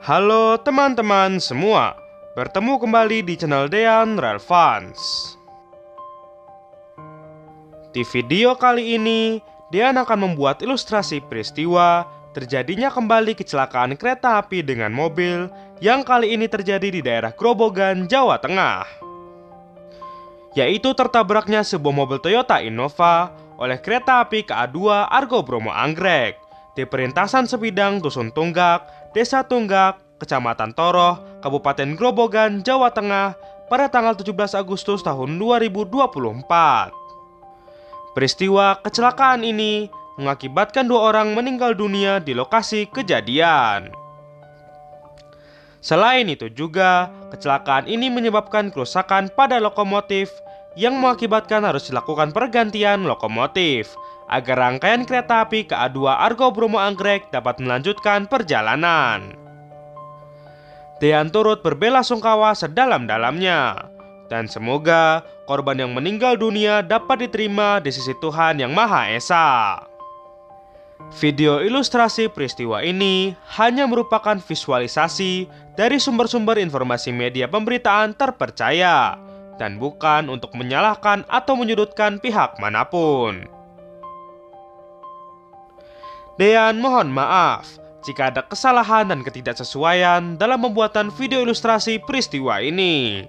Halo teman-teman semua, bertemu kembali di channel Dean Relevance. Di video kali ini, Dean akan membuat ilustrasi peristiwa terjadinya kembali kecelakaan kereta api dengan mobil yang kali ini terjadi di daerah Grobogan, Jawa Tengah. Yaitu tertabraknya sebuah mobil Toyota Innova oleh kereta api KA2 Argo Bromo Anggrek di perlintasan sebidang Dusun Tunggak, Desa Tunggak, Kecamatan Toroh, Kabupaten Grobogan, Jawa Tengah pada tanggal 17 Agustus tahun 2024. Peristiwa kecelakaan ini mengakibatkan 2 orang meninggal dunia di lokasi kejadian. Selain itu juga, kecelakaan ini menyebabkan kerusakan pada lokomotif yang mengakibatkan harus dilakukan pergantian lokomotif agar rangkaian kereta api KA2 Argo Bromo Anggrek dapat melanjutkan perjalanan. Dean turut berbelasungkawa sedalam-dalamnya, dan semoga korban yang meninggal dunia dapat diterima di sisi Tuhan Yang Maha Esa. Video ilustrasi peristiwa ini hanya merupakan visualisasi dari sumber-sumber informasi media pemberitaan terpercaya dan bukan untuk menyalahkan atau menyudutkan pihak manapun. Dean mohon maaf jika ada kesalahan dan ketidaksesuaian dalam pembuatan video ilustrasi peristiwa ini.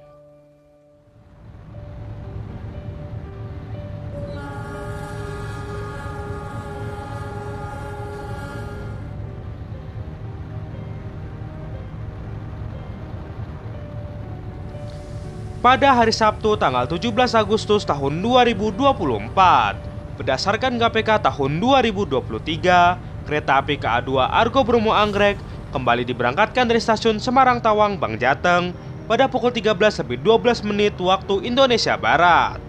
Pada hari Sabtu tanggal 17 Agustus tahun 2024, berdasarkan KPK tahun 2023, kereta api KA2 Argo Bromo Anggrek kembali diberangkatkan dari stasiun Semarang Tawang, Bank Jateng pada pukul 13.12 waktu Indonesia Barat.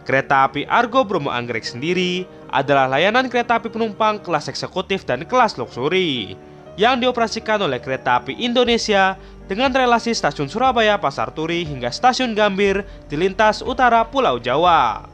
Kereta api Argo Bromo Anggrek sendiri adalah layanan kereta api penumpang kelas eksekutif dan kelas luksuri yang dioperasikan oleh Kereta Api Indonesia dengan relasi stasiun Surabaya Pasar Turi hingga stasiun Gambir di lintas utara Pulau Jawa.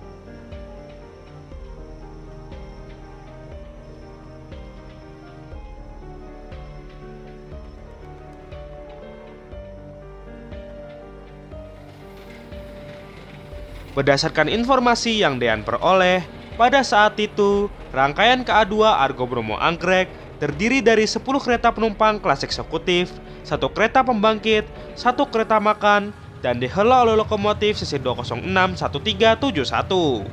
Berdasarkan informasi yang Dean peroleh, pada saat itu rangkaian KA2 Argo Bromo Anggrek terdiri dari 10 kereta penumpang kelas eksekutif, 1 kereta pembangkit, 1 kereta makan, dan dihela oleh lokomotif CC206-1371.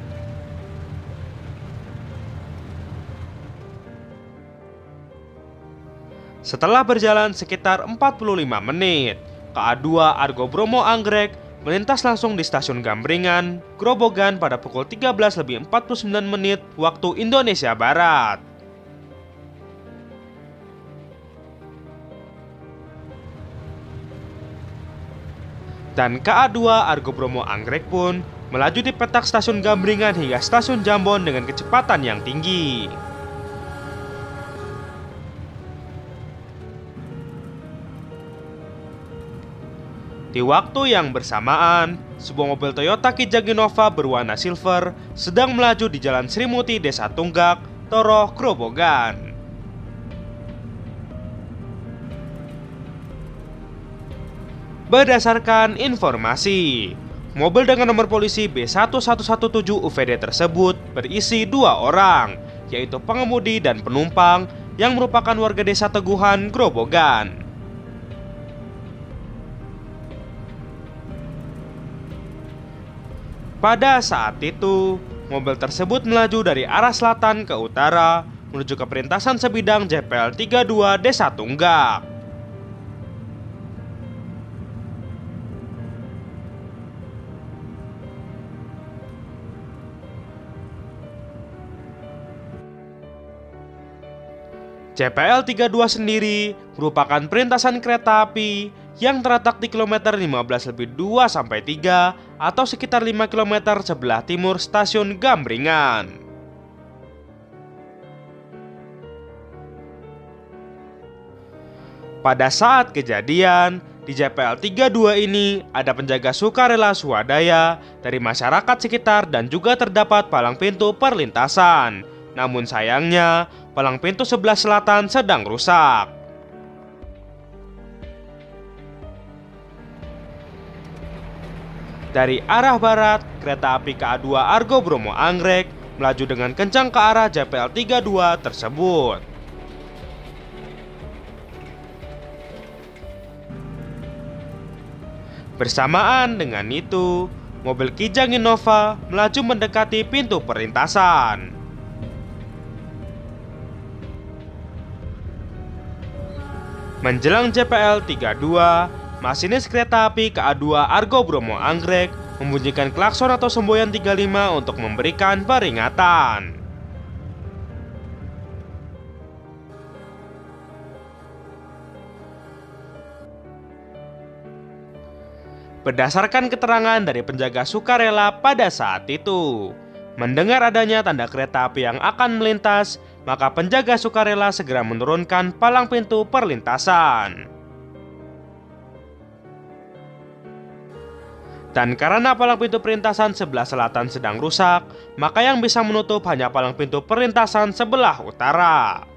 Setelah berjalan sekitar 45 menit, KA2 Argo Bromo Anggrek melintas langsung di stasiun Gambringan, Grobogan pada pukul 13.49 waktu Indonesia Barat. Dan KA2 Argo Bromo Anggrek pun melaju di petak stasiun Gambringan hingga stasiun Jambon dengan kecepatan yang tinggi. Di waktu yang bersamaan, sebuah mobil Toyota Kijang Innova berwarna silver sedang melaju di Jalan Sri Muti, Desa Tunggak, Toroh, Grobogan. Berdasarkan informasi, mobil dengan nomor polisi B1117 UVD tersebut berisi 2 orang, yaitu pengemudi dan penumpang yang merupakan warga Desa Teguhan, Grobogan. Pada saat itu, mobil tersebut melaju dari arah selatan ke utara menuju ke perlintasan sebidang JPL 32 Desa Tunggak. JPL 32 sendiri merupakan perlintasan kereta api yang terletak di kilometer 15+2-3 atau sekitar 5 km sebelah timur stasiun Gambringan. Pada saat kejadian, Di JPL 32 ini ada penjaga sukarela swadaya dari masyarakat sekitar dan juga terdapat palang pintu perlintasan. Namun sayangnya, palang pintu sebelah selatan sedang rusak. Dari arah barat, kereta api KA2 Argo Bromo Anggrek melaju dengan kencang ke arah JPL 32 tersebut. Bersamaan dengan itu, mobil Kijang Innova melaju mendekati pintu perlintasan. Menjelang JPL 32, masinis kereta api KA2 Argo Bromo Anggrek membunyikan klakson atau semboyan 35 untuk memberikan peringatan. Berdasarkan keterangan dari penjaga sukarela pada saat itu, mendengar adanya tanda kereta api yang akan melintas, maka penjaga sukarela segera menurunkan palang pintu perlintasan. Dan karena palang pintu perlintasan sebelah selatan sedang rusak, maka yang bisa menutup hanya palang pintu perlintasan sebelah utara.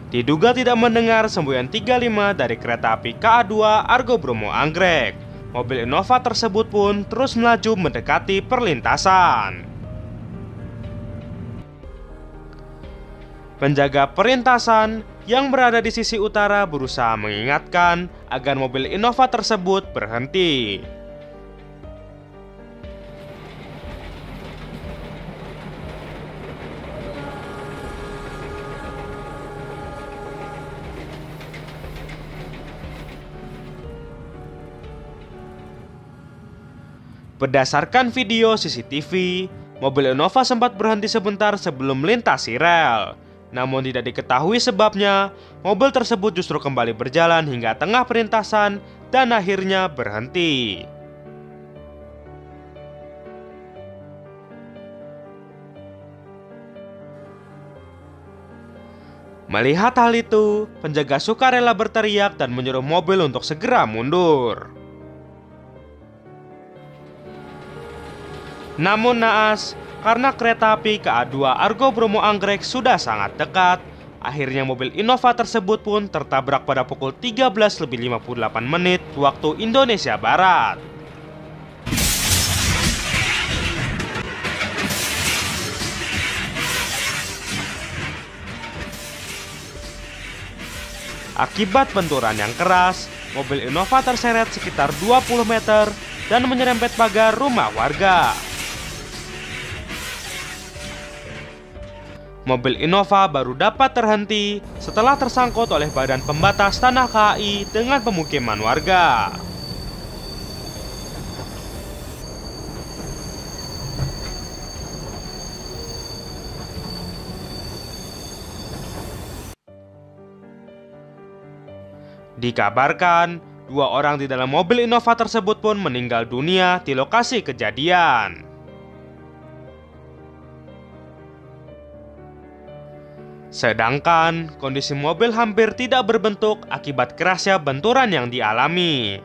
Diduga tidak mendengar semboyan 35 dari kereta api KA2 Argo Bromo Anggrek, mobil Innova tersebut pun terus melaju mendekati perlintasan. Penjaga perlintasan yang berada di sisi utara berusaha mengingatkan agar mobil Innova tersebut berhenti. Berdasarkan video CCTV, mobil Innova sempat berhenti sebentar sebelum melintasi rel. Namun tidak diketahui sebabnya, mobil tersebut justru kembali berjalan hingga tengah perlintasan dan akhirnya berhenti. Melihat hal itu, penjaga sukarela berteriak dan menyuruh mobil untuk segera mundur. Namun naas, karena kereta api KA2 Argo Bromo Anggrek sudah sangat dekat, akhirnya mobil Innova tersebut pun tertabrak pada pukul 13.58 waktu Indonesia Barat. Akibat benturan yang keras, mobil Innova terseret sekitar 20 meter dan menyerempet pagar rumah warga. Mobil Innova baru dapat terhenti setelah tersangkut oleh badan pembatas tanah KAI dengan pemukiman warga. Dikabarkan, 2 orang di dalam mobil Innova tersebut pun meninggal dunia di lokasi kejadian. Sedangkan kondisi mobil hampir tidak berbentuk akibat kerasnya benturan yang dialami.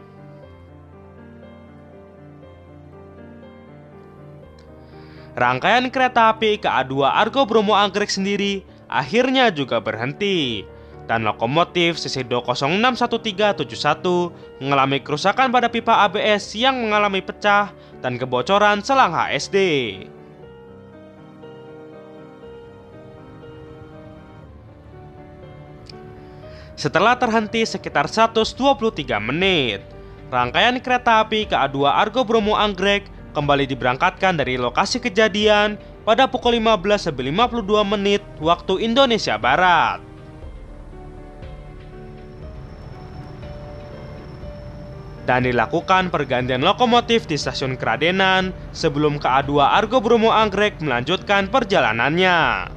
Rangkaian kereta api KA2 Argo Bromo Anggrek sendiri akhirnya juga berhenti, dan lokomotif CC2061371 mengalami kerusakan pada pipa ABS yang mengalami pecah dan kebocoran selang HSD. Setelah terhenti sekitar 123 menit, rangkaian kereta api KA2 Argo Bromo Anggrek kembali diberangkatkan dari lokasi kejadian pada pukul 15.52 waktu Indonesia Barat. Dan dilakukan pergantian lokomotif di stasiun Kradenan sebelum KA2 Argo Bromo Anggrek melanjutkan perjalanannya.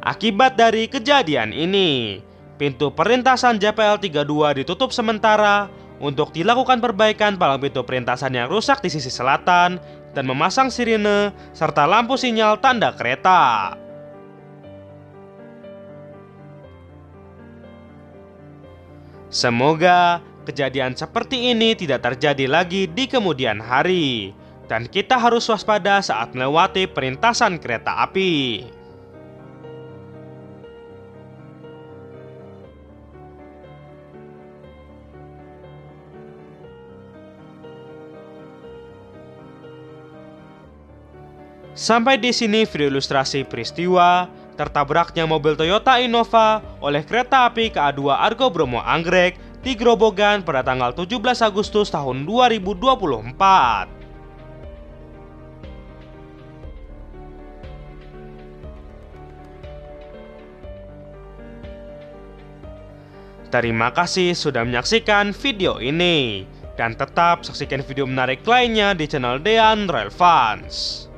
Akibat dari kejadian ini, pintu perlintasan JPL 32 ditutup sementara untuk dilakukan perbaikan palang pintu perlintasan yang rusak di sisi selatan dan memasang sirine serta lampu sinyal tanda kereta. Semoga kejadian seperti ini tidak terjadi lagi di kemudian hari, dan kita harus waspada saat melewati perlintasan kereta api. Sampai di sini video ilustrasi peristiwa tertabraknya mobil Toyota Innova oleh kereta api KA2 Argo Bromo Anggrek di Grobogan pada tanggal 17 Agustus tahun 2024. Terima kasih sudah menyaksikan video ini, dan tetap saksikan video menarik lainnya di channel Dean Relevance.